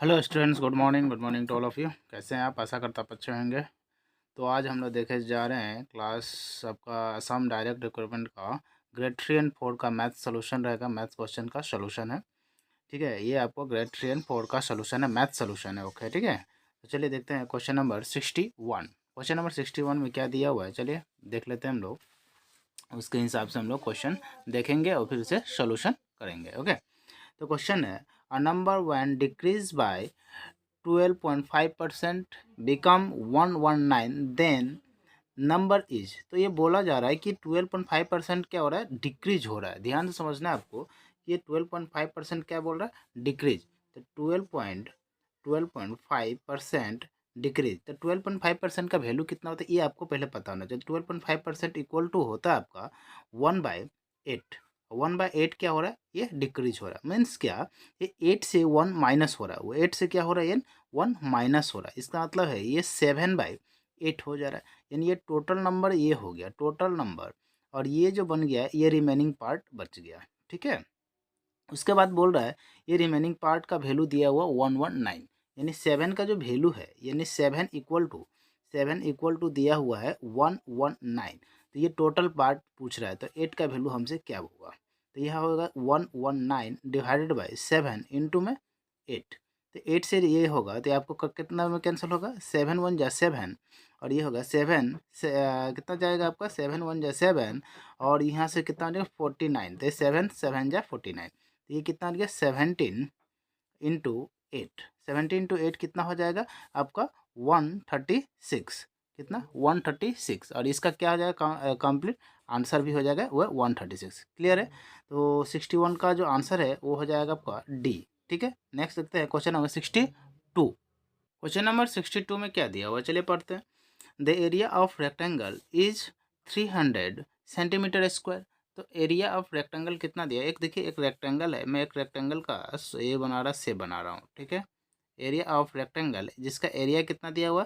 Hello students, good morning to all of you. कैसे हैं आप? आशा करता आप अच्छे होंगे। तो आज हम लोग देखे जा रहे हैं क्लास आपका असम डायरेक्ट रिक्रूटमेंट का ग्रेड 3 एंड 4 का मैथ सोल्यूशन रहेगा। मैथ क्वेश्चन का सोल्यूशन है, ठीक है। ये आपको ग्रेड 3 एंड 4 का सोल्यूशन है, मैथ सोल्यूशन है, ओके, ठीक है। तो चलिए देखते हैं क्वेश्चन नंबर 61। क्वेश्चन नंबर 61 में क्या दिया हुआ है, चलिए देख लेते हैं हम लोग। उसके हिसाब से हम लोग क्वेश्चन देखेंगे और फिर उसे सोल्यूशन करेंगे, ओके। तो क्वेश्चन है, a number when decrease by 12.5% become 119 then number is. तो ये बोला जा रहा है कि 12.5% क्या हो रहा है, डिक्रीज हो रहा है। ध्यान से समझना है आपको कि ये 12.5% क्या बोल रहा है, डिक्रीज। तो 12.5% डिक्रीज, तो 12.5% का वैल्यू कितना होता है ये आपको पहले पता होना चाहिए। 12.5% इक्वल टू होता है आपका 1/8। 1/8 क्या हो रहा है, ये डिक्रीज हो रहा है। मीन्स क्या, ये 8 से 1 माइनस हो रहा है। वो 8 से क्या हो रहा है, ये 1 माइनस हो रहा है। इसका मतलब है ये 7/8 हो जा रहा है। यानी ये टोटल नंबर ये हो गया टोटल नंबर, और ये जो बन गया ये रिमेनिंग पार्ट बच गया, ठीक है। उसके बाद बोल रहा है ये रिमेनिंग पार्ट का वैल्यू दिया हुआ 119, यानी 7 का जो वैल्यू है, यानी 7 इक्वल टू दिया हुआ है 119। तो ये टोटल पार्ट पूछ रहा है, तो 8 का वैल्यू हमसे क्या होगा, तो यह होगा 119 डिवाइडेड बाई 7 इंटू में 8। तो 8 से ये होगा तो आपको कितना में कैंसिल होगा, 7 1 जा 7, और ये होगा 7 से कितना जाएगा आपका, 7 1 जा 7, और यहाँ से कितना हो जाएगा 49। तो 7 7 जा 49, तो ये कितना आ गया 17 इंटू 8। 17 इंटू 8 कितना हो जाएगा आपका 136। कितना 136, और इसका क्या हो जाएगा कंप्लीट आंसर भी हो जाएगा वह 136। क्लियर है। तो 61 का जो आंसर है वो हो जाएगा आपका डी, ठीक है। नेक्स्ट देखते हैं क्वेश्चन नंबर 62। क्वेश्चन नंबर 62 में क्या दिया हुआ, चलिए पढ़ते हैं। The area of rectangle is 300 centimetre square. तो एरिया ऑफ रेक्टेंगल कितना दिया, एक देखिए एक रेक्टेंगल है, मैं एक रेक्टेंगल का ये बना रहा से बना रहा हूँ, ठीक है। एरिया ऑफ रेक्टेंगल जिसका एरिया कितना दिया हुआ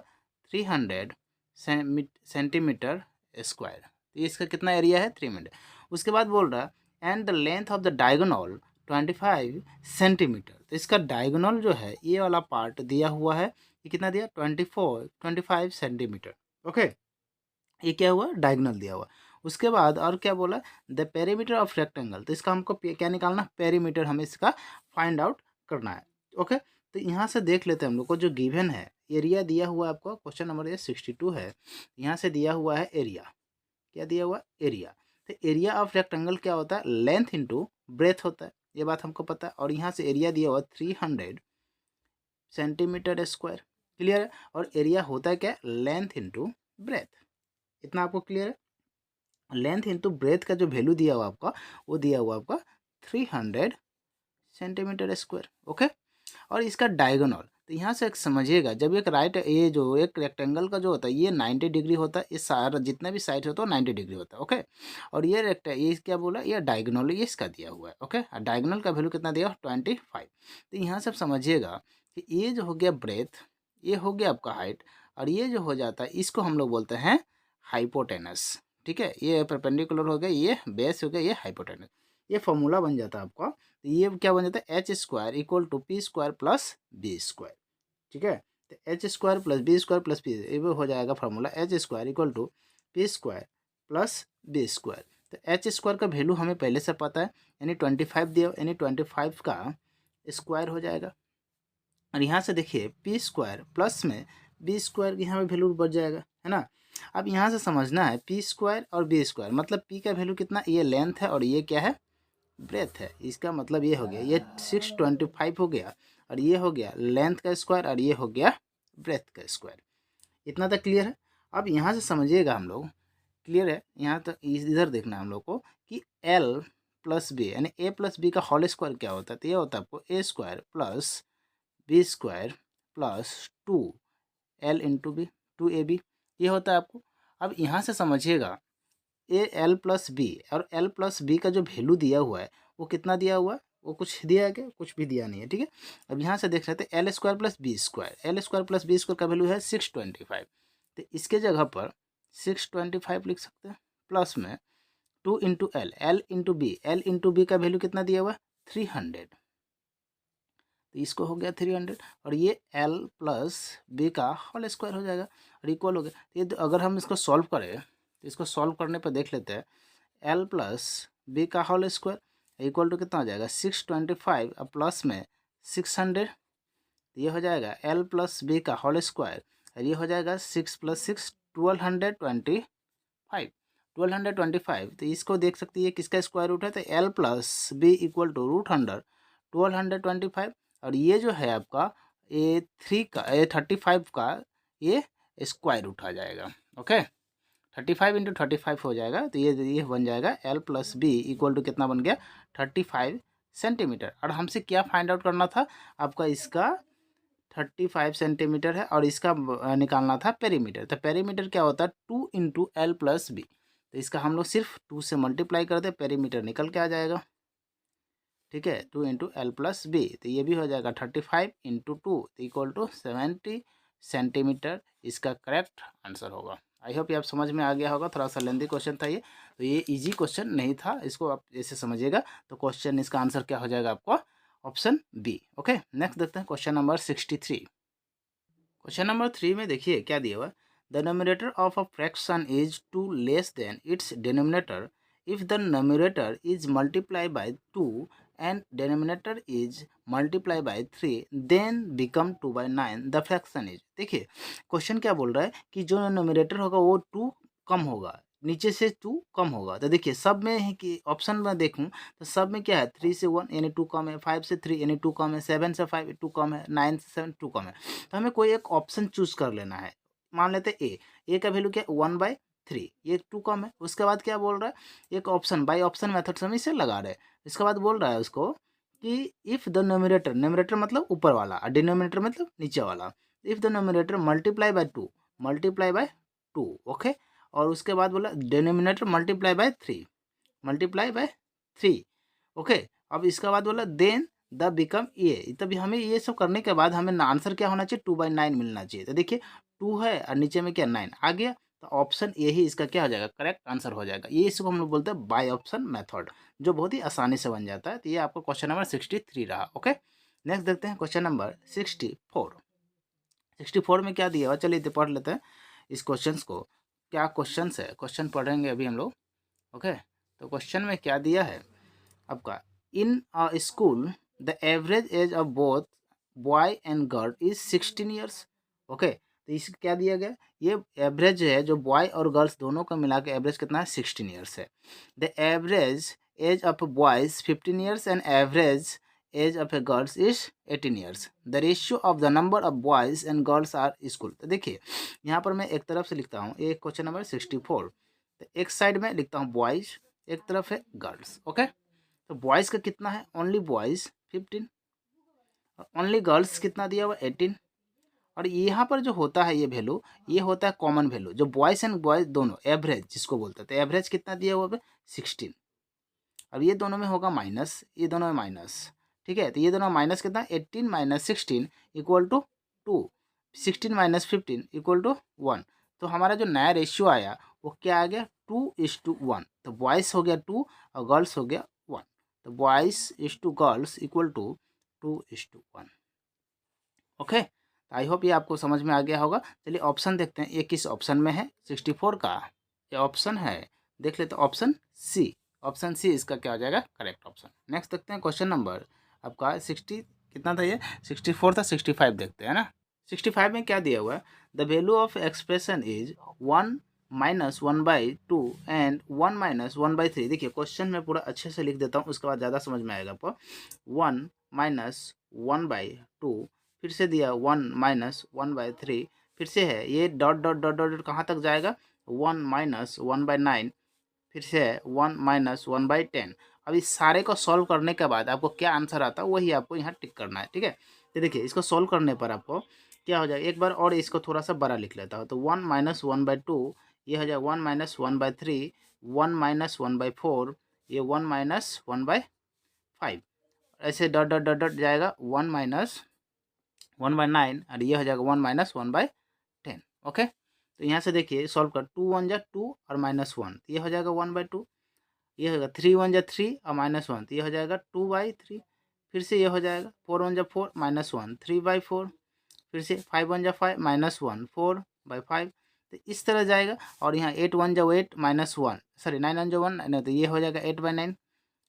300 सेंटीमीटर स्क्वायर। तो इसका कितना एरिया है 300। उसके बाद बोल रहा है and the length of the diagonal 25 centimetre. तो इसका डायगोनल जो है ये वाला पार्ट दिया हुआ है, ये कितना दिया 25 सेंटीमीटर, ओके। ये क्या हुआ डायगोनल दिया हुआ। उसके बाद और क्या बोला, द पेरीमीटर ऑफ रेक्टेंगल। तो इसका हमको क्या निकालना, पेरीमीटर हमें इसका फाइंड आउट करना है, ओके। तो यहाँ से देख लेते हैं हम लोग को जो गिवन है, एरिया दिया हुआ है आपको, क्वेश्चन नंबर ये 62 है। यहाँ से दिया हुआ है एरिया, क्या दिया हुआ एरिया। तो एरिया ऑफ रेक्टेंगल क्या होता है, लेंथ इंटू ब्रेथ होता है, ये बात हमको पता है। और यहाँ से एरिया दिया हुआ 300 सेंटीमीटर स्क्वायर, क्लियर है। और एरिया होता है क्या, लेंथ इंटू ब्रेथ, इतना आपको क्लियर है। लेंथ इंटू ब्रेथ का जो वैल्यू दिया हुआ आपका, वो दिया हुआ आपका 300 सेंटीमीटर स्क्वायर, ओके। और इसका डायगोनल, तो यहाँ से एक समझिएगा, जब एक राइट ये जो एक रेक्टेंगल का जो होता है ये 90 डिग्री होता है, ये सारा जितना भी साइड होता है 90 डिग्री होता है, ओके। और ये क्या बोला, ये डायगोनल ये इसका दिया हुआ है, ओके। और डायगोनल का वैल्यू कितना दिया 25। तो यहाँ से समझिएगा कि ये जो हो गया ब्रेथ, ये हो गया आपका हाइट, और ये जो हो जाता है इसको हम लोग बोलते हैं हाइपोटेनस, ठीक है। ये परपेंडिकुलर हो गया, ये बेस हो गया, ये हाइपोटेनस। ये फॉर्मूला बन जाता है आपका। तो ये क्या बन जाता है, h² equal to p² plus b², ठीक है। तो h² plus b² plus p, ये भी हो जाएगा formula h² equal to p² plus b²। तो h² का वैल्यू हमें पहले से पता है, यानी 25 दिया, यानी 25 का स्क्वायर हो जाएगा। और यहाँ से देखिए p² प्लस में b² यहाँ पे वैल्यू बढ़ जाएगा, है ना। अब यहाँ से समझना है p² और b², मतलब p का वैल्यू कितना, ये लेंथ है और ये क्या है ब्रेथ है। इसका मतलब ये हो गया, ये 625 हो गया, और ये हो गया लेंथ का स्क्वायर, और ये हो गया ब्रेथ का स्क्वायर। इतना तक क्लियर है। अब यहाँ से समझिएगा हम लोग, क्लियर है। यहाँ तक इधर देखना है हम लोग को कि l प्लस बी यानी a प्लस बी का होल स्क्वायर क्या होता है, तो ये होता है आपको a² plus b² plus 2l into B, 2ab, ये होता है आपको। अब यहाँ से समझिएगा एल प्लस बी, और एल प्लस बी का जो वैल्यू दिया हुआ है वो कितना दिया हुआ है, वो कुछ दिया है क्या, कुछ भी दिया नहीं है, ठीक है। अब यहाँ से देख लेते हैं l² plus b², l² plus b² का वैल्यू है 625। तो इसके जगह पर 625 लिख सकते हैं, प्लस में 2 into L, L into B, L into B का वैल्यू कितना दिया हुआ है 300। तो इसको हो गया 300 और ये l प्लस बी का होल स्क्वायर हो जाएगा और इक्वल हो गया। तो ये अगर हम इसको सॉल्व करें तो इसको सॉल्व करने पर देख लेते हैं, l प्लस बी का होल स्क्वायर इक्वल टू कितना हो जाएगा 625 और प्लस में 600, ये हो जाएगा l प्लस बी का होल स्क्वायर और ये हो जाएगा 6 + 6 1225 1225। तो इसको देख सकते हैं किसका स्क्वायर रूट है, तो l plus B equal to √100 1225 और ये जो है आपका ये 35 का ये स्क्वायर रूट आ जाएगा। ओके 35 × 35 हो जाएगा, तो ये बन जाएगा l plus B equal to कितना बन गया 35 सेंटीमीटर। और हमसे क्या फाइंड आउट करना था, आपका इसका 35 सेंटीमीटर है और इसका निकालना था पेरीमीटर। तो पेरीमीटर क्या होता है 2 × l प्लस बी, तो इसका हम लोग सिर्फ 2 से मल्टीप्लाई करते हैं, पेरीमीटर निकल के आ जाएगा। ठीक है 2 × l प्लस बी, तो ये भी हो जाएगा 35 × 2 तो इक्वल टू 70 सेंटीमीटर इसका करेक्ट आंसर होगा। आई होप ये आप समझ में आ गया होगा, थोड़ा सा लेंदी क्वेश्चन था ये, तो ये इजी क्वेश्चन नहीं था, इसको आप ऐसे समझिएगा। तो क्वेश्चन इसका आंसर क्या हो जाएगा आपको ऑप्शन बी। ओके नेक्स्ट देखते हैं क्वेश्चन नंबर 63। क्वेश्चन नंबर 3 में देखिए क्या दिया हुआ, the numerator of a fraction is 2 less than its denominator if the numerator is multiply by 2 and denominator is multiply by 3 then become 2/9 the fraction is. देखिए question क्या बोल रहा है कि जो नोमिनेटर होगा वो 2 कम होगा, नीचे से 2 कम होगा। तो देखिए सब में है कि ऑप्शन में देखूं तो सब में क्या है 3 से 1 यानी 2 कम है, 5 से 3 यानी 2 कम है, 7 से 5 2 कम है, 9 से 7 2 कम है। तो हमें कोई एक ऑप्शन चूज कर लेना है। मान लेते हैं ए का वैल्यू क्या 1/3, ये 2 कम है। उसके बाद क्या बोल रहा है, एक ऑप्शन बाई ऑप्शन मेथड से हम इसे लगा रहे हैं। इसके बाद बोल रहा है उसको कि इफ द नोमिनेटर, नोमिनेटर मतलब ऊपर वाला और डिनोमिनेटर मतलब नीचे वाला, if the nominator multiply by 2 okay. और उसके बाद बोला डिनोमिनेटर मल्टीप्लाई बाय 3 ओके। अब इसके बाद बोला देन द बिकम ये, तभी हमें ये सब करने के बाद हमें आंसर क्या होना चाहिए 2/9 मिलना चाहिए। तो देखिए 2 है और नीचे में क्या 9 आ गया, तो ऑप्शन ए ही इसका क्या हो जाएगा करेक्ट आंसर हो जाएगा। ये इसको हम लोग बोलते हैं बाय ऑप्शन मेथड, जो बहुत ही आसानी से बन जाता है। तो ये आपका क्वेश्चन नंबर 63 रहा। ओके नेक्स्ट देखते हैं क्वेश्चन नंबर 64 में क्या दिया हुआ, चलिए पढ़ लेते हैं इस क्वेश्चन को। क्या क्वेश्चन है, क्वेश्चन पढ़ेंगे अभी हम लोग। ओके तो क्वेश्चन में क्या दिया है आपका, in a school the average age of both boy and girl is 16 years. Okay तो इस क्या दिया गया, ये एवरेज है जो बॉय और गर्ल्स दोनों का मिला के एवरेज कितना है 16 ईयर्स है। The average age of boys 15 years and average age of a girls is 18 years. The ratio of the number of boys and girls are equal. तो देखिए यहाँ पर मैं एक तरफ से लिखता हूँ, ये क्वेश्चन नंबर 64, तो एक साइड में लिखता हूँ बॉयज, एक तरफ है गर्ल्स। ओके तो बॉयज़ का कितना है, ओनली बॉयज़ 15 और ओनली गर्ल्स कितना दिया हुआ 18। और यहाँ पर जो होता है ये वैल्यू, ये होता है कॉमन वैल्यू, जो बॉयज़ एंड बॉयज़ दोनों एवरेज जिसको बोलते हैं। तो एवरेज कितना दिया हुआ है 16। अब ये दोनों में होगा माइनस, ये दोनों में माइनस, ठीक है। तो ये दोनों माइनस कितना 18 - 16 इक्वल टू 2, 16 - 15 इक्वल टू 1। तो हमारा जो नया रेशियो आया वो क्या आ गया 2:1। तो बॉयज़ हो गया 2 और गर्ल्स हो गया 1। तो boys is to girls equal to 2:1। Okay I hope ये आपको समझ में आ गया होगा। चलिए ऑप्शन देखते हैं, ये किस ऑप्शन में है 64 का, ये ऑप्शन है देख लेते ऑप्शन सी। ऑप्शन सी इसका क्या हो जाएगा करेक्ट ऑप्शन। नेक्स्ट देखते हैं क्वेश्चन नंबर आपका 60 कितना था, ये 64 था, 65 देखते हैं ना। 65 में क्या दिया हुआ है, the value of expression is 1 - 1/2 and 1 - 1/3। देखिए क्वेश्चन में पूरा अच्छे से लिख देता हूँ, उसके बाद ज़्यादा समझ में आएगा आपको। 1 - 1/2, फिर से दिया 1 - 1/3, फिर से है ये डॉट डॉट डॉट डॉट कहाँ तक जाएगा 1 - 1/9, फिर से है 1 - 1/10। अब इस सारे को सॉल्व करने के बाद आपको क्या आंसर आता है वही आपको यहाँ टिक करना है, ठीक है। तो देखिए इसको सॉल्व करने पर आपको क्या हो जाएगा, एक बार और इसको थोड़ा सा बड़ा लिख लेता हूँ। तो 1 - 1/2 ये हो जाएगा 1 - 1/3, 1 - 1/4, ये 1 - 1/5, ऐसे डॉट डॉट डॉट डॉट जाएगा 1 - 1/9 और ये हो जाएगा 1 - 1/10। ओके तो यहाँ से देखिए सॉल्व कर 2 1 जा 2 और -1, ये हो जाएगा 1/2, ये होगा 3 1 जा 3 और -1, तो ये हो जाएगा 2/3, फिर से ये हो जाएगा 4 1 जा 4 -1 3/4, फिर से 5 1 जा 5 -1 4/5। तो इस तरह जाएगा। और यहाँ 8 1 जा 8 -1 सॉरी 9 1 जा 1 नहीं, तो ये हो जाएगा 8/9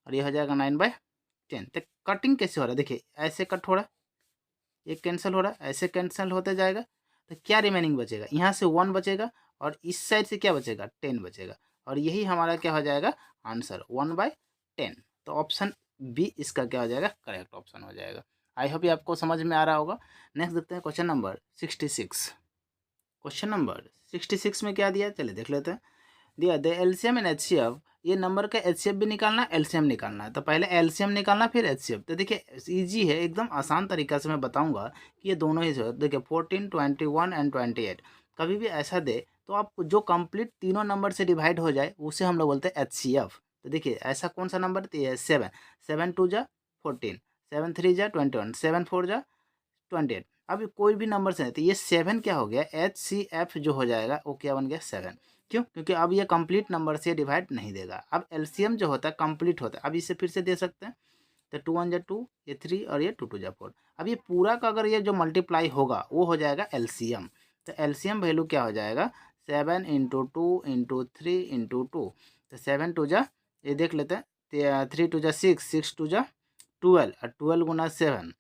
और ये हो जाएगा 9/10। तो कटिंग कैसे हो रहा है देखिए, ऐसे कट हो रहा है, ये कैंसिल हो रहा है, ऐसे कैंसिल होते जाएगा। तो क्या रिमेनिंग बचेगा, यहाँ से 1 बचेगा और इस साइड से क्या बचेगा 10 बचेगा। और यही हमारा क्या हो जाएगा आंसर 1/10। तो ऑप्शन बी इसका क्या हो जाएगा करेक्ट ऑप्शन हो जाएगा। आई होप ये आपको समझ में आ रहा होगा। नेक्स्ट देखते हैं क्वेश्चन नंबर 66। क्वेश्चन नंबर 66 में क्या दिया चलिए देख लेते हैं। दिया द एलसीएम एंड एचसीएफ, ये नंबर का एचसीएफ भी निकालना है एलसीएम निकालना है। तो पहले एलसीएम निकालना फिर एचसीएफ। तो देखिए इजी है, एकदम आसान तरीका से मैं बताऊंगा कि ये दोनों ही जो देखिए 14 21 एंड 28 कभी भी ऐसा दे तो आप जो कंप्लीट तीनों नंबर से डिवाइड हो जाए उसे हम लोग बोलते हैं एचसीएफ। तो देखिए ऐसा कौन सा नंबर है 7 7 2 जा 14 7 3 जा 21 7 4 जा 28। अब कोई भी नंबर से तो ये 7 क्या हो गया एचसीएफ जो हो जाएगा वो क्या बन गया 7। क्यों, क्योंकि अब ये कंप्लीट नंबर से डिवाइड नहीं देगा। अब एलसीएम जो होता है कंप्लीट होता है, अब इसे फिर से दे सकते हैं। तो 2 1 जा 2 ये 3 और ये 2 2 जा 4। अब ये पूरा का अगर ये जो मल्टीप्लाई होगा वो हो जाएगा एलसीएम। तो एलसीएम वैल्यू क्या हो जाएगा 7 इंटू 2 इंटू 3 इंटू 2। तो 7 2 जा ये देख लेते हैं 3 2 जा 6 6 2 जा 12 और 12 गुना 7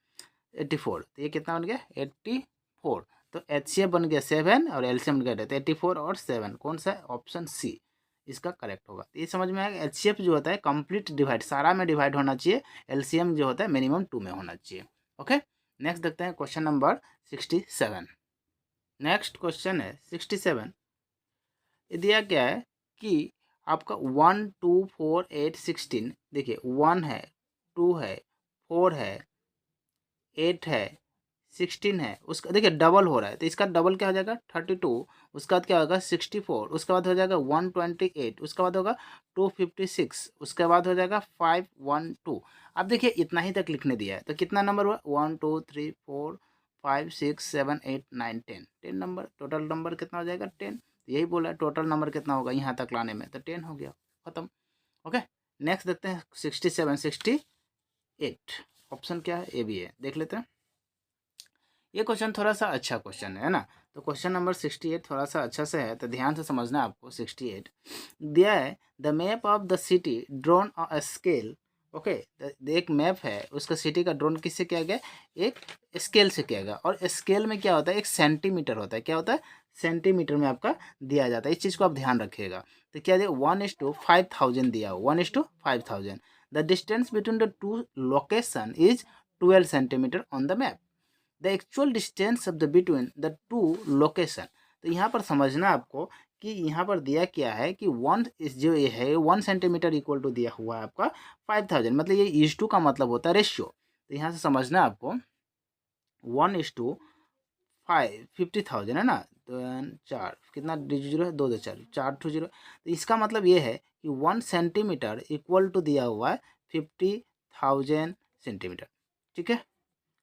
84। तो ये कितना बन गया 84। तो एचसीएफ बन गया 7 और एलसीएम बन गया तो 84 और 7 कौन सा है ऑप्शन सी इसका करेक्ट होगा। तो ये समझ में आएगा एचसीएफ जो होता है कंप्लीट डिवाइड सारा में डिवाइड होना चाहिए, एलसीएम जो होता है मिनिमम 2 में होना चाहिए। ओके नेक्स्ट देखते हैं क्वेश्चन नंबर 67। नेक्स्ट क्वेश्चन है 67। ये दिया क्या है कि आपका 1 2 4 8 16 देखिए 1 है 2 है 4 है 8 है 16 है, उसका देखिए डबल हो रहा है तो इसका डबल क्या हो जाएगा 32। उसके बाद क्या होगा 64, उसके बाद हो जाएगा 128, उसके बाद होगा 256, उसके बाद हो जाएगा 512। अब देखिए इतना ही तक लिखने दिया है तो कितना नंबर हुआ 1 2 3 4 5 6 7 8 9 10 नंबर। टोटल नंबर कितना हो जाएगा 10। यही बोला है टोटल नंबर कितना होगा यहाँ तक लाने में, तो 10 हो गया खत्म। ओके नेक्स्ट देखते हैं 67 68 ऑप्शन क्या है ए भी है देख लेते हैं। ये क्वेश्चन थोड़ा सा अच्छा क्वेश्चन है ना। तो क्वेश्चन नंबर 68 थोड़ा सा अच्छा से है तो ध्यान से समझना है आपको। 68 दिया है the map of the city drone a scale. Okay एक मैप है उसका सिटी का ड्रोन किससे किया गया एक स्केल से किया गया। और स्केल में क्या होता है एक सेंटीमीटर होता है, क्या होता है सेंटीमीटर में आपका दिया जाता है। इस चीज़ को आप ध्यान रखिएगा। तो क्या दिया 1:5000 दिया हो 1:5000। The distance between the two location is 12 centimetre on the map. The actual distance of the between the two location. तो यहाँ पर समझना आपको कि यहाँ पर दिया क्या है कि 1 इस जो ये है 1 सेंटीमीटर इक्वल टू दिया हुआ है आपका 5000, मतलब ये इज टू का मतलब होता है रेशियो। तो यहाँ से समझना आपको 1:50,000 है ना। तो 4 कितना जीरो है 2 2 4 4 2 0। तो इसका मतलब ये है कि 1 सेंटीमीटर इक्वल टू दिया हुआ है 50,000 सेंटीमीटर। ठीक है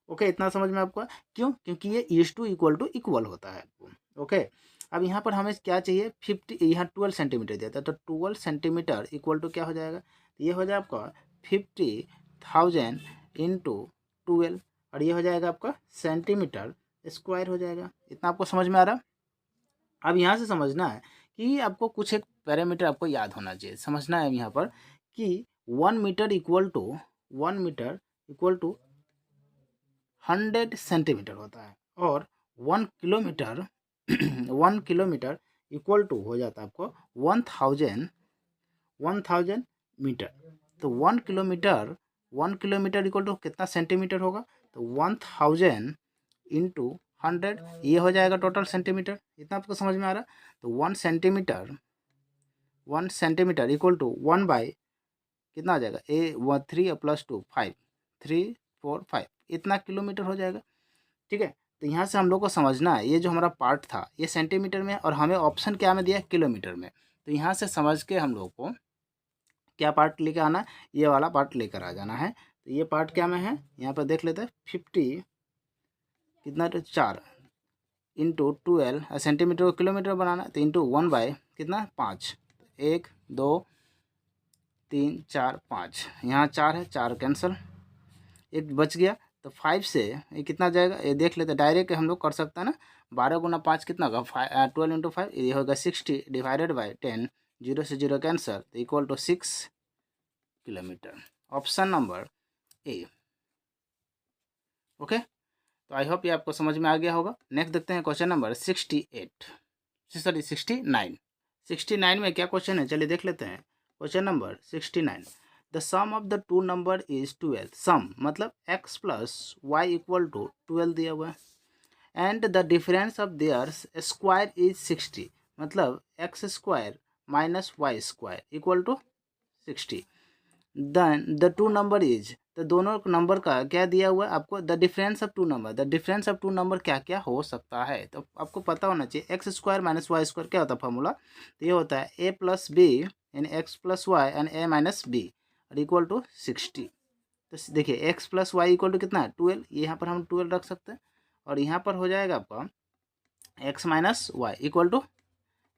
ओके इतना समझ में आपको क्यों, क्योंकि ये इज टू इक्वल होता है आपको। ओके अब यहाँ पर हमें क्या चाहिए 50, यहाँ 12 सेंटीमीटर दिया था तो 12 सेंटीमीटर इक्वल टू क्या हो जाएगा तो ये हो जाएगा आपका 50,000 इंटू 12 और ये हो जाएगा आपका सेंटीमीटर स्क्वायर हो जाएगा। इतना आपको समझ में आ रहा। अब यहाँ से समझना है कि आपको कुछ एक पैरामीटर आपको याद होना चाहिए। समझना है यहाँ पर कि 1 मीटर इक्वल टू 100 सेंटीमीटर होता है और 1 किलोमीटर 1 किलोमीटर इक्वल टू हो जाता है आपको 1000 मीटर। तो 1 किलोमीटर इक्वल टू कितना सेंटीमीटर होगा तो 1000 इंटू 100 ये हो जाएगा टोटल सेंटीमीटर। इतना आपको समझ में आ रहा। तो 1 सेंटीमीटर इक्वल टू 1 बाई कितना आ जाएगा 3 + 2 5 3 4 5 इतना किलोमीटर हो जाएगा। ठीक है तो यहाँ से हम लोग को समझना है ये जो हमारा पार्ट था ये सेंटीमीटर में और हमें ऑप्शन क्या में दिया किलोमीटर में। तो यहाँ से समझ के हम लोग को क्या पार्ट लेकर आना है ये वाला पार्ट लेकर आ जाना है। तो ये पार्ट क्या में है यहाँ पर देख लेते हैं 50 कितना तो 4 इंटू 12 सेंटीमीटर को किलोमीटर बनाना तो इंटू 1 बाय कितना 5 1 2 3 4 5 यहाँ 4 है 4 कैंसिल एक बच गया, तो 5 से ये कितना जाएगा ये देख लेते, डायरेक्ट हम लोग कर सकते हैं ना। 12 × 5 कितना होगा 12 × 5, ये होगा 60 डिवाइडेड बाई 10, 0 से 0 कैंसर, तो equal to 6 kilometre. Option number A. Okay, तो आई होप ये आपको समझ में आ गया होगा। नेक्स्ट देखते हैं क्वेश्चन नंबर 68, सॉरी 69। 69 में क्या क्वेश्चन है चलिए देख लेते हैं। Question number 69, the sum of the two number is 12। Sum मतलब x plus Y equal to 12 दिया हुआ है, and the difference of theirs square is 60, मतलब X square minus Y square equal to 60। Then the two number is, तो दोनों नंबर का क्या दिया हुआ है आपको, the difference of two number, the difference of two number क्या क्या हो सकता है, तो आपको पता होना चाहिए। X square minus Y square क्या होता है फॉर्मूला, तो ये होता है ए प्लस बी यानी X plus Y and A minus B और इक्वल टू 60। तो देखिए X plus Y equal to कितना है 12, यहाँ पर हम 12 रख सकते हैं, और यहाँ पर हो जाएगा आपका X minus Y equal to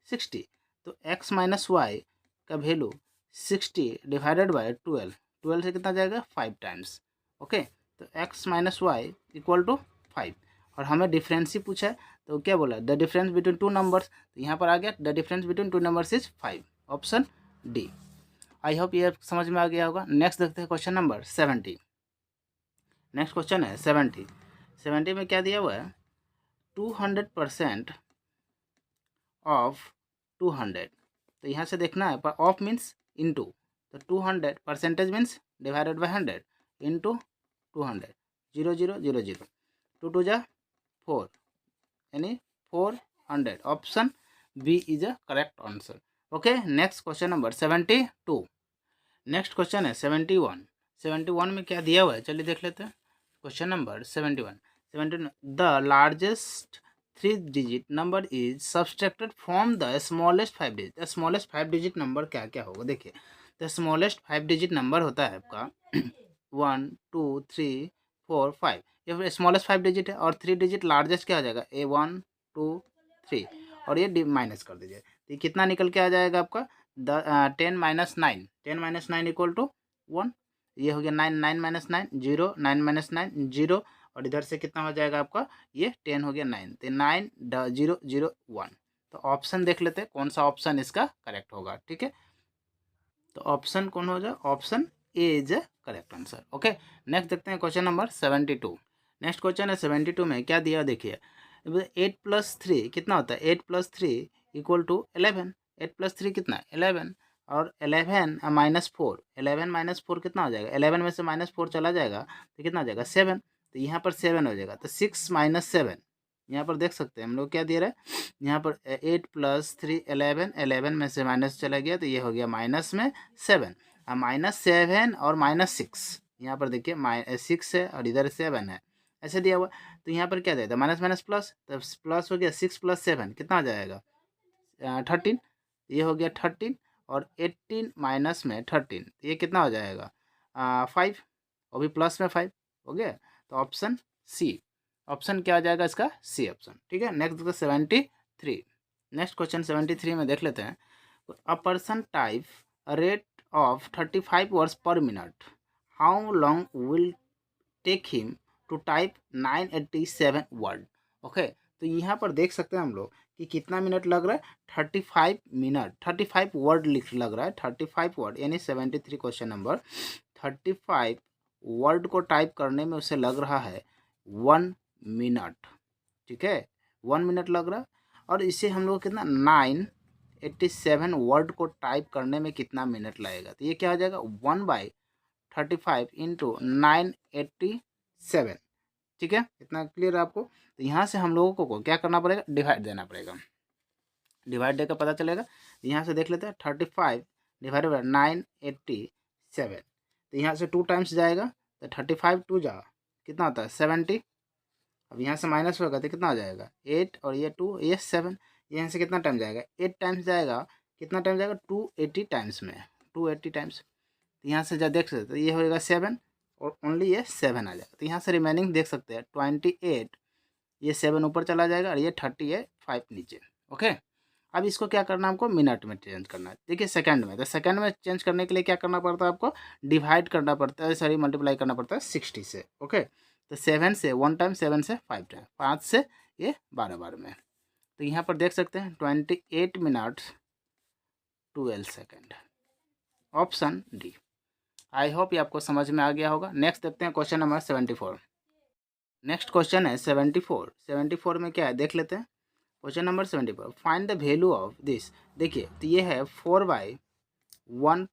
60। तो एक्स माइनस वाई का वैल्यू 60 डिवाइडेड बाई 12, 12 से कितना जाएगा 5 टाइम्स। ओके, तो X minus Y equal to 5, और हमें डिफरेंस ही पूछा है, तो क्या बोला the difference between two numbers, तो यहाँ पर आ गया the difference between two numbers is 5, option D. I hope ये समझ में आ गया होगा। नेक्स्ट देखते हैं क्वेश्चन नंबर 70। नेक्स्ट क्वेश्चन है 70। 70 में क्या दिया हुआ है 200% ऑफ 200, तो यहाँ से देखना है, पर ऑफ मीन्स इनटू, तो 200 percentage means divided by 100 into 200, 0 0 0 0, 2 2 जा 4 यानी 400, option B is a correct answer. Okay, next question number 72। Next question है 71। 71 में क्या दिया हुआ है चलिए देख लेते हैं। Question number 71, the largest 3 digit number is subtracted from the smallest 5 digit. The smallest 5 digit number क्या क्या होगा देखिए, द स्मॉलेस्ट 5 डिजिट नंबर होता है आपका 1 2 3 4 5, ये फिर स्मॉलेस्ट 5 डिजिट है, और 3 डिजिट लार्जेस्ट क्या हो जाएगा ए 1 2 3, और ये माइनस कर दीजिए, तो ये कितना निकल के आ जाएगा आपका 10 माइनस 9, 10 माइनस 9 इक्वल टू 1, ये हो गया 9, 9 माइनस 9 0, 9 माइनस 9 0, और इधर से कितना हो जाएगा आपका ये 10 हो गया 9, तो 9 0 0 1। तो ऑप्शन देख लेते हैं कौन सा ऑप्शन इसका करेक्ट होगा। ठीक है, तो ऑप्शन कौन हो जाए, option A is A correct answer. Okay, next देखते हैं क्वेश्चन नंबर 72। नेक्स्ट क्वेश्चन है 72 में क्या दिया देखिए, 8 प्लस 3 कितना होता है, 8 प्लस 3 इक्वल टू 11, 8 प्लस 3 कितना 11, और 11 माइनस 4, 11 माइनस 4 कितना हो जाएगा, 11 में से माइनस 4 चला जाएगा तो कितना हो जाएगा 7, तो यहाँ पर 7 हो जाएगा, तो 6 माइनस 7, यहाँ पर देख सकते हैं हम लोग क्या दे रहे हैं, यहाँ पर 8 प्लस 3 11, 11 में से माइनस चला गया तो ये हो गया माइनस में 7, -7 और -6, यहाँ पर देखिए 6 है और इधर 7 है, ऐसे दिया हुआ। तो यहाँ पर क्या देता है माइनस माइनस प्लस, तो प्लस हो गया 6 + 7 कितना हो जाएगा 13, ये हो गया 13, और 18 माइनस में 13 ये कितना हो जाएगा 5, और भी प्लस में 5 हो गया, तो ऑप्शन सी, ऑप्शन क्या आ जाएगा इसका सी ऑप्शन। ठीक है, नेक्स्ट देखते 73। नेक्स्ट क्वेश्चन 73 में देख लेते हैं, a person type rate of 35 words per minute, how long will take him to type 987 word. Okay, तो यहाँ पर देख सकते हैं हम लोग कि कितना मिनट लग रहा है 35 मिनट, 35 वर्ड लिख लग रहा है, 35 वर्ड यानी 73 क्वेश्चन नंबर 35 वर्ड को टाइप करने में उसे लग रहा है 1 मिनट। ठीक है, 1 मिनट लग रहा है, और इसे हम लोग कितना 987 वर्ड को टाइप करने में कितना मिनट लगेगा, तो ये क्या हो जाएगा 1/35 इंटू 987। ठीक है, इतना क्लियर है आपको। तो यहाँ से हम लोगों को क्या करना पड़ेगा, डिवाइड देना पड़ेगा, डिवाइड देकर पता चलेगा। यहाँ से देख लेते हैं 35 डिवाइड बाई 987, तो यहाँ से 2 टाइम्स जाएगा, तो 35 2 जा कितना होता है 70, अब यहाँ से माइनस होगा तो कितना हो जाएगा 8, और ये 2 ये 7, यहाँ से कितना टाइम जाएगा 8 टाइम्स जाएगा, कितना टाइम जाएगा 280 टाइम्स में, 280 टाइम्स, तो यहाँ से जब देख सकते तो ये होएगा 7, और ओनली ये 7 आ जाएगा, तो यहाँ से रिमेनिंग देख सकते हैं 28, ये 7 ऊपर चला जाएगा, और ये 30 है 5 नीचे। ओके, अब इसको क्या करना है हमको, मिनट में चेंज करना है। देखिए सेकंड में, तो सेकंड में चेंज करने के लिए क्या करना पड़ता है आपको, डिवाइड करना पड़ता है, सॉरी मल्टीप्लाई करना पड़ता है 60 से। ओके, तो 7 से 1 टाइम, 7 से 5 टाइम, 5 से ये 12 बार में। तो यहाँ पर देख सकते हैं 28 मिनट 12 सेकेंड, ऑप्शन डी। आई होप ये आपको समझ में आ गया होगा। नेक्स्ट देखते हैं क्वेश्चन नंबर 74। नेक्स्ट क्वेश्चन है 74। 74 में क्या है देख लेते हैं। Question number 74, find the value of this. देखिए तो ये है 4/1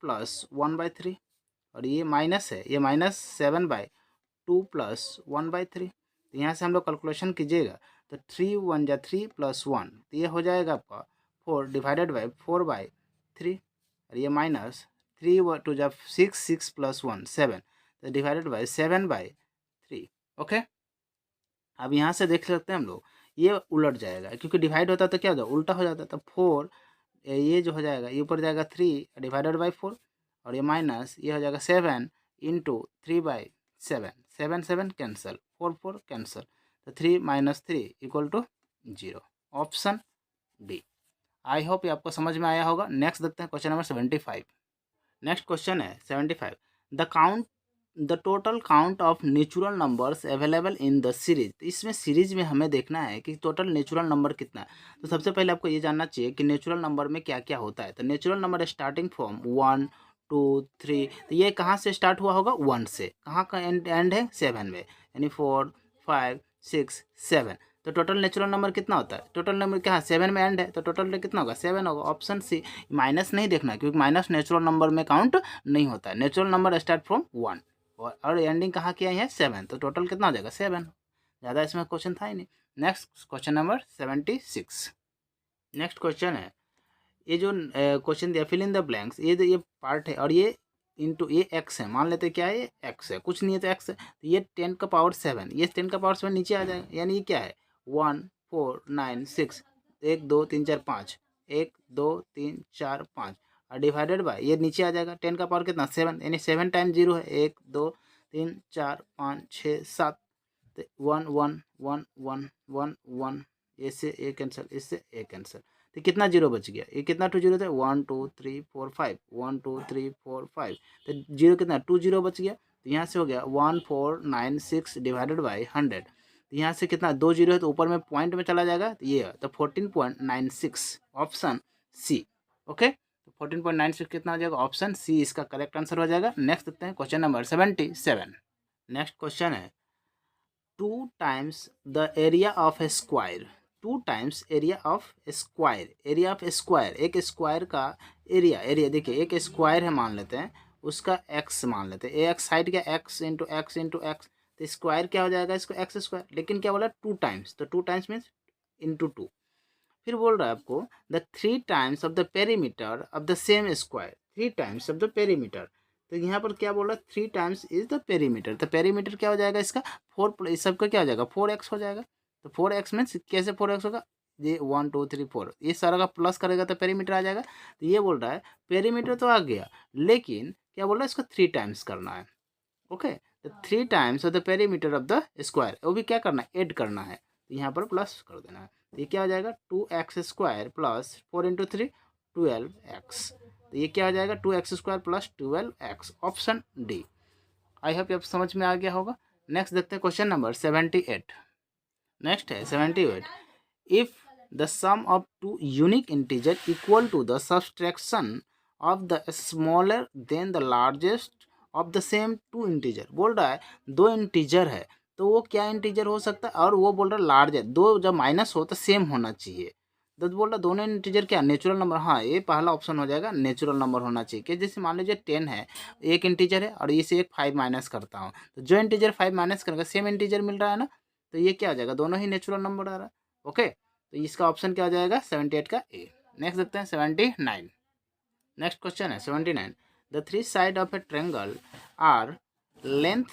+ 1/3, और ये माइनस है, ये -7/2 + 1/3। तो यहाँ से हम लोग कैलकुलेशन कीजिएगा तो 3 1 जा 3 + 1, तो ये हो जाएगा आपका 4 डिवाइडेड बाई 4/3, और ये -3 2 जा 6, 6 + 1 7, तो डिवाइडेड बाई 7/3। ओके, अब यहाँ से देख सकते हैं हम लोग ये उलट जाएगा, क्योंकि डिवाइड होता तो क्या हो जाएगा, उल्टा हो जाता। तो 4 ये जो हो जाएगा, ये ऊपर जाएगा 3 डिवाइडेड बाई 4, और ये माइनस ये हो जाएगा 7 इंटू 3/7, 7 7 कैंसल, 4 4 कैंसल, तो 3 - 3 = 0, ऑप्शन डी। आई होप ये आपको समझ में आया होगा। नेक्स्ट देखते हैं क्वेश्चन नंबर 75। नेक्स्ट क्वेश्चन है 75, the total count of natural numbers available in the series. इसमें सीरीज में हमें देखना है कि टोटल नेचुरल नंबर कितना है। तो सबसे पहले आपको ये जानना चाहिए कि नेचुरल नंबर में क्या क्या होता है। तो नेचुरल नंबर स्टार्टिंग फ्रॉम 1 2 3, तो ये कहाँ से स्टार्ट हुआ होगा, 1 से। कहाँ का एंड है, 7 में, यानी 4 5 6 7। तो टोटल नेचुरल नंबर कितना होता है, टोटल नंबर क्या है, 7 में एंड है, तो टोटल कितना होगा, 7 होगा, ऑप्शन सी। माइनस नहीं देखना, क्योंकि माइनस नेचुरल नंबर में काउंट नहीं होता है। नेचुरल नंबर स्टार्ट फ्रॉम 1 और एंडिंग कहाँ किया है, 7, तो टोटल कितना हो जाएगा, 7। ज़्यादा इसमें क्वेश्चन था ही नहीं। Next question number 76। Next question है, ये जो क्वेश्चन दिया फिल इन द ब्लैंक्स, ये पार्ट है, और ये इंटू ये एक्स है, मान लेते क्या है, ये एक्स है, कुछ नहीं है तो एक्स है, तो ये 10⁻7, ये 10⁻7 नीचे आ जाएगा, यानी ये क्या है 1 4 9 6, 1 2 3 4 5, 1 2 3 4 5, और डिवाइडेड बाय ये नीचे आ जाएगा 10 का पावर कितना 7, यानी 7 टाइम 0 है, 1 2 3 4 5 6 7, 1 1 1 1 1 1, इससे ए कैंसिल, इससे ए कैंसिल, तो कितना जीरो बच गया, ये कितना 2 जीरो थे, 1 2 3 4 5, 1 2 3 4 5, तो जीरो कितना 2 जीरो बच गया। तो यहाँ से हो गया 1496 डिवाइडेड बाई 100, तो यहाँ से कितना 2 जीरो है, तो ऊपर में पॉइंट में चला जाएगा, तो ये तो 14.96, ऑप्शन सी। ओके, तो 14.96 कितना हो जाएगा, ऑप्शन सी इसका करेक्ट आंसर हो जाएगा। नेक्स्ट देखते हैं क्वेश्चन नंबर 77। नेक्स्ट क्वेश्चन है 2 times the area of A square, 2 times area of square, area of square, एक स्क्वायर का एरिया, एरिया देखिए एक स्क्वायर है मान लेते हैं, उसका एक्स मान लेते हैं, एक्स साइड क्या, x into x into x, तो स्क्वायर क्या हो जाएगा, इसको एक्स स्क्वायर, लेकिन क्या बोला 2 टाइम्स, तो 2 टाइम्स मीन्स इंटू 2। फिर बोल रहा है आपको the 3 times of the perimeter of the same square, 3 times of the perimeter, तो यहाँ पर क्या बोल रहा है 3 टाइम्स इज द पेरीमीटर, तो पेरीमीटर क्या हो जाएगा इसका 4, इस सबका क्या हो जाएगा 4x हो जाएगा। तो 4x मीन्स कैसे 4x होगा, ये 1 2 3 4, ये सारा का प्लस करेगा तो पेरीमीटर आ जाएगा। तो ये बोल रहा है पेरीमीटर तो आ गया, लेकिन क्या बोल रहा है इसको 3 टाइम्स करना है। ओके, तो 3 times of the perimeter of the square, वो भी क्या करना है, ऐड करना है, तो यहाँ पर प्लस कर देना है। तो ये क्या हो जाएगा 2x² प्लस 4 इंटू 3 12x, तो ये क्या हो जाएगा 2x² plus 12x, option D. I hope आप समझ में आ गया होगा। नेक्स्ट देखते हैं क्वेश्चन नंबर 78। नेक्स्ट है 78, if the sum of 2 unique integer equal to the subtraction of the smaller than the largest of the same 2 integer, बोल रहा है 2 इंटीजर है, तो वो क्या इंटीजर हो सकता है, और वो बोल रहा है लार्ज है, 2 जब माइनस हो तो सेम होना चाहिए। तो बोल रहा दोनों इंटीजर क्या नेचुरल नंबर, हाँ ये पहला ऑप्शन हो जाएगा, नेचुरल नंबर होना चाहिए। कि जैसे मान लीजिए 10 है, एक इंटीजर है, और इसे एक 5 माइनस करता हूँ, तो जो इंटीजर 5 माइनस करेगा सेम इंटीजर मिल रहा है ना, तो ये क्या हो जाएगा, दोनों ही नेचुरल नंबर आ रहा है। ओके, तो इसका ऑप्शन क्या हो जाएगा 78 का ए। नेक्स्ट देखते हैं 79। नेक्स्ट क्वेश्चन है 79, the 3 side of a triangle are length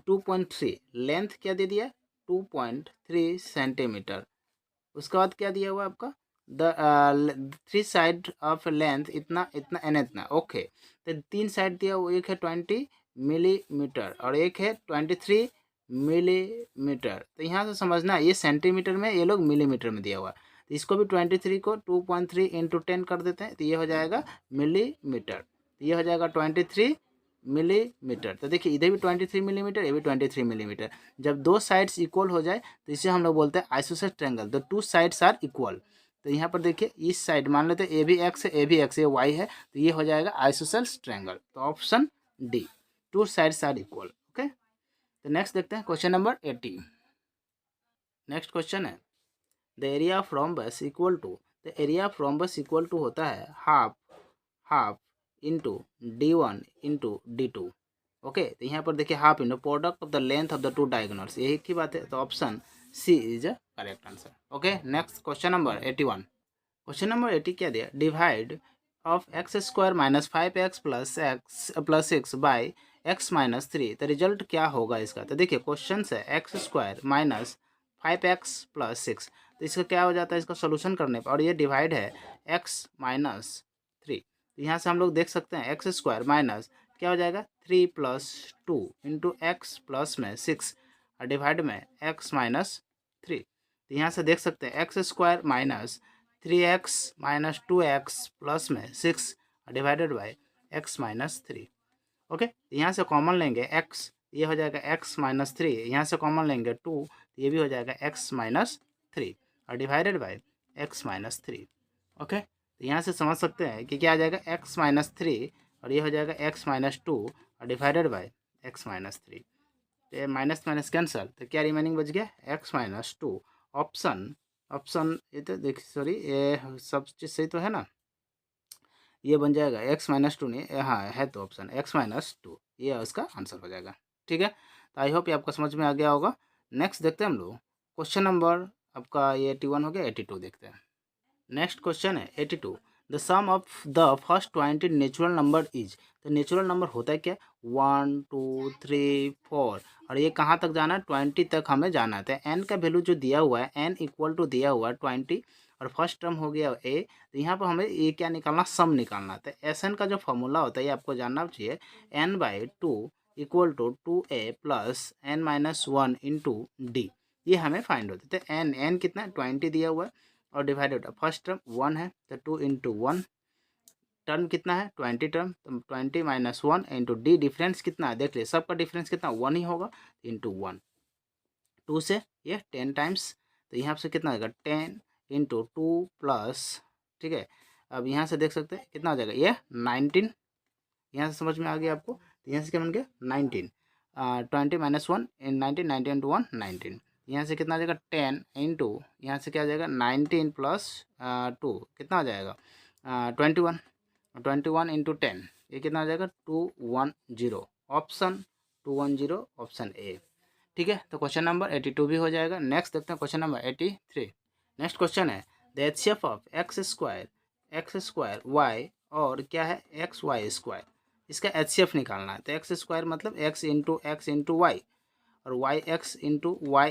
2.3, length क्या दे दिया 2.3 सेंटीमीटर, उसके बाद क्या दिया हुआ आपका द 3 साइड ऑफ लेंथ इतना इतना एन इतना। ओके, तो 3 साइड दिया वो, एक है 20 मिलीमीटर और एक है 23 मिलीमीटर। तो यहाँ से समझना ये सेंटीमीटर में, ये लोग मिलीमीटर में दिया हुआ है। तो इसको भी 23 को 2.3 इंटू 10 कर देते हैं, तो ये हो जाएगा मिलीमीटर। तो ये हो जाएगा 23 मिलीमीटर। तो देखिए इधर भी 23 मिलीमीटर, ये भी 23 मिलीमीटर। जब दो साइड्स इक्वल हो जाए तो इसे हम लोग बोलते हैं isosceles triangle, the two sides are equal. तो यहाँ पर देखिए इस साइड मान लेते हैं ए भी एक्स है, ए भी एक्स है, वाई है, तो ये हो जाएगा आइसोसेलेस ट्रायंगल। तो option D, two sides are equal. Okay, तो नेक्स्ट देखते हैं क्वेश्चन नंबर 80। नेक्स्ट क्वेश्चन है the area of rhombus equal to, the area of rhombus equal to होता है half into D1 into D2। Okay, तो यहाँ पर देखिए half into product of the length of the two diagonals, यही की बात है, तो option C is a correct answer. Okay, next question number 81। Question number 80 क्या दिया, divide of X square minus 5x plus 6 by X minus 3, तो result क्या होगा इसका। तो देखिए क्वेश्चन है x square minus 5x plus 6, तो इसका क्या हो जाता है इसका सोल्यूशन करने पर, और ये डिवाइड है x माइनस 3। तो यहाँ से हम लोग देख सकते हैं एक्स स्क्वायर माइनस क्या हो जाएगा 3 प्लस 2 इंटू एक्स प्लस में 6 और डिवाइड में x माइनस 3। तो यहाँ से देख सकते हैं x square minus 3x minus 2x plus में 6 divided by x minus 3। Okay, यहाँ से कॉमन लेंगे x, ये हो जाएगा x माइनस 3, यहाँ से कॉमन लेंगे 2, ये भी हो जाएगा x माइनस 3 और divided by x minus 3। Okay, तो यहाँ से समझ सकते हैं कि क्या आ जाएगा x माइनस 3 और ये हो जाएगा x माइनस 2 और डिवाइडेड बाई x माइनस 3। तो माइनस माइनस कैंसल, तो क्या रिमेनिंग बच गया x माइनस 2। ऑप्शन ये तो देखिए सॉरी ये सब चीज़ सही तो है ना, ये बन जाएगा x माइनस 2 नहीं, हाँ है तो ऑप्शन x माइनस 2, ये उसका आंसर हो जाएगा। ठीक है, तो आई होप ये आपको समझ में आ गया होगा। नेक्स्ट देखते हैं हम लोग क्वेश्चन नंबर आपका ये 81 हो गया, 82 देखते हैं। नेक्स्ट क्वेश्चन है 82, the sum of the first 20 natural number is, तो नेचुरल नंबर होता है क्या 1 2 3 4 और ये कहाँ तक जाना है 20 तक हमें जाना है। तो n का वैल्यू जो दिया हुआ है n इक्वल टू दिया हुआ है 20 और फर्स्ट टर्म हो गया a, तो यहाँ पर हमें ये क्या निकालना सम निकालना। तो Sn का जो फॉर्मूला होता है ये आपको जानना चाहिए, n/2 equal to 2a plus n minus 1 into D, ये हमें फाइंड होता है। तो n कितना है 20 दिया हुआ है और डिवाइडेड फर्स्ट टर्म 1 है तो 2 इंटू 1, टर्म कितना है 20 टर्म, तो 20 माइनस 1 इंटू डी, डिफरेंस कितना है देख लीजिए सबका डिफरेंस कितना 1 ही होगा, इंटू 1, 2 से ये 10 टाइम्स, तो यहाँ से कितना आएगा 10 इंटू 2 प्लस, ठीक है, अब यहाँ से देख सकते हैं कितना आ जाएगा ये 19, यहाँ से समझ में आ गया आपको। तो यहाँ से क्या बन गया 19, 20 माइनस 1 इन 19, 19 इंटू 1 19, यहाँ से कितना आ जाएगा 10 इंटू यहाँ से क्या आ जाएगा 19 प्लस 2 कितना आ जाएगा 21, 21 इंटू 10 ये कितना आ जाएगा 210, ऑप्शन 210 ऑप्शन ए। ठीक है, तो क्वेश्चन नंबर 82 भी हो जाएगा। नेक्स्ट देखते हैं क्वेश्चन नंबर 83। नेक्स्ट क्वेश्चन है the HCF of X square Y और क्या है एक्स वाई स्क्वायर, इसका एचसीएफ निकालना है। तो एक्स स्क्वायर मतलब एक्स इंटू वाई और वाई एक्स इंटू वाई।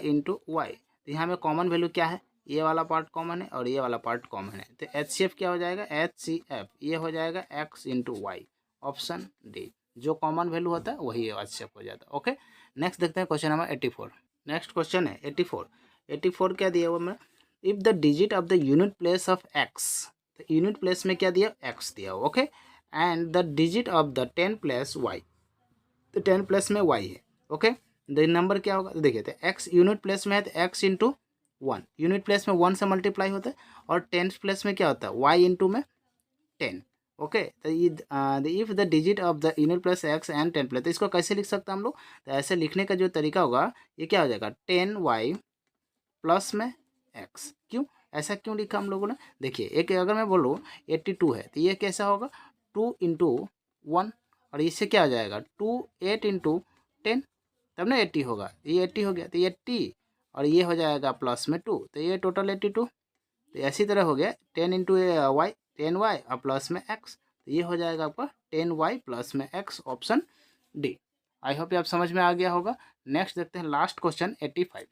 तो यहाँ में कॉमन वैल्यू क्या है, ये वाला पार्ट कॉमन है और ये वाला पार्ट कॉमन है, तो एचसीएफ क्या हो जाएगा एचसीएफ ये हो जाएगा X into Y, option D, जो कॉमन वैल्यू होता है वही एचसीएफ हो जाता है। ओके, नेक्स्ट देखते हैं क्वेश्चन नंबर 84। नेक्स्ट क्वेश्चन है 84 क्या दिया हुआ मैं, if the digit of the unit place of x, तो यूनिट प्लेस में क्या दिया एक्स दिया हुआ, okay, and the digit of the 10 place Y, तो 10 प्लेस में वाई है, ओके, द नंबर क्या होगा, तो देखिए तो एक्स यूनिट प्लेस में है तो एक्स इंटू 1, यूनिट प्लेस में 1 से मल्टीप्लाई होता है और 10 प्लेस में क्या होता है वाई इंटू में 10, ओके, तो if the digit of the unit plus x and 10 plus, तो इसको कैसे लिख सकते हैं हम लोग, तो ऐसे लिखने का जो तरीका होगा ये क्या हो जाएगा 10y प्लस में x, क्यों ऐसा क्यों लिखा हम लोगों ने, देखिए एक अगर मैं बोलूँ 82 है तो ये कैसा होगा 2 इंटू 1 और इससे क्या हो जाएगा 2 8 इंटू 10 तब ना 80 होगा, ये 80 हो गया, तो ये 80 और ये हो जाएगा प्लस में 2, तो ये टोटल 82, तो इसी तरह हो गया 10 इंटू वाई 10y और प्लस में x, तो ये हो जाएगा आपका 10y प्लस में x, ऑप्शन डी। आई होप ये आप समझ में आ गया होगा। नेक्स्ट देखते हैं लास्ट क्वेश्चन 85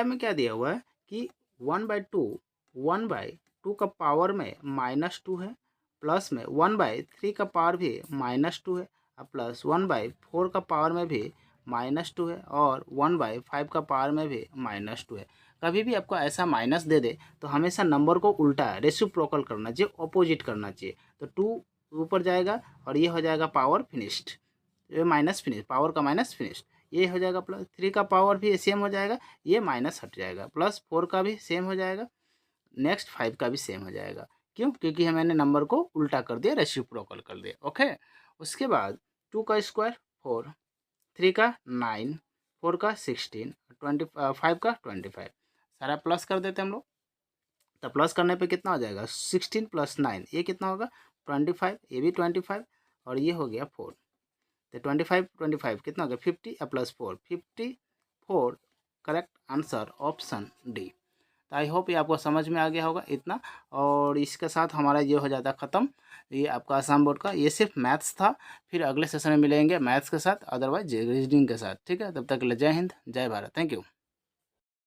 में क्या दिया हुआ है कि 1/2 का पावर में -2 है, प्लस में 1/3 का पावर भी -2 है और प्लस 1/4 का पावर में भी -2 है और 1/5 का पावर में भी -2 है। कभी भी आपको ऐसा माइनस दे दे तो हमेशा नंबर को उल्टा रेसिप्रोकल करना चाहिए, ऑपोजिट करना चाहिए। तो 2 ऊपर जाएगा और ये हो जाएगा पावर फिनिश्ड, ये माइनस फिनिश, पावर का माइनस फिनिश्ड, ये हो जाएगा प्लस 3 का पावर भी सेम हो जाएगा, ये माइनस हट जाएगा, प्लस 4 का भी सेम हो जाएगा, नेक्स्ट 5 का भी सेम हो जाएगा। क्यों? क्योंकि मैंने नंबर को उल्टा कर दिया, रेसिप्रोकल कर दिया। ओके, उसके बाद 2 का स्क्वायर 4, 3 का 9, 4 का 16, 5 का 25, सारा प्लस कर देते हैं हम लोग। तो प्लस करने पे कितना हो जाएगा, 16 + 9 ये कितना होगा 25, ये भी 25 और ये हो गया 4। तो 25 कितना हो गया 50 plus 4 54। Correct answer option D. तो आई होप ये आपको समझ में आ गया होगा इतना। और इसके साथ हमारा ये हो जाता है ख़त्म, ये आपका आसाम बोर्ड का, ये सिर्फ मैथ्स था। फिर अगले सेशन में मिलेंगे मैथ्स के साथ, अदरवाइज रीजनिंग के साथ। ठीक है, तब तक के लिए जय हिंद, जय भारत, थैंक यू।